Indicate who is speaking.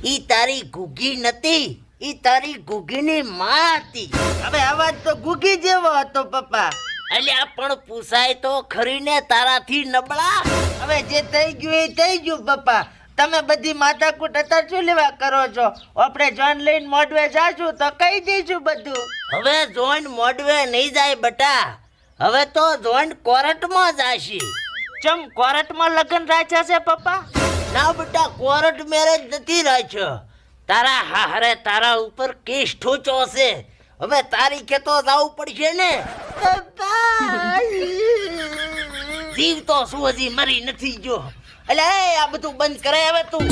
Speaker 1: ઈ તારી ગુગી નથી, ઈ તારી ગુગીની માં હતી.
Speaker 2: હવે અવાજ તો ગુગી જેવો હતો પપ્પા.
Speaker 1: અલ્યા પણ પૂછાય તો ખરીને તારાથી નબળા.
Speaker 2: હવે જે થઈ ગયું એ થઈ ગયું પપ્પા. તમે બધી માથાકૂટ અત્યારે શું લેવા કરો છો? આપણે જોન લઈને મોડવે જાશું તો કહી દઈશું બધું.
Speaker 1: હવે જોઈન્ટ મોડવે નહીં જાય બટા, હવે તો જોઈન્ટ કોર્ટમાં જાશી.
Speaker 2: ચમ કોર્ટમાં લગ્ન રાખ્યા છે પપ્પા?
Speaker 1: ના બેટા, કોર્ટ મેરેજ નથી રાખ્યો. તારા હારે તારા ઉપર કેસ ઠોચો છે. હવે તારીખે તો જવું પડશે ને. જીવ તો શું હજી મરી નથી ગયો. એટલે આ બધું બંધ કરે હવે તું.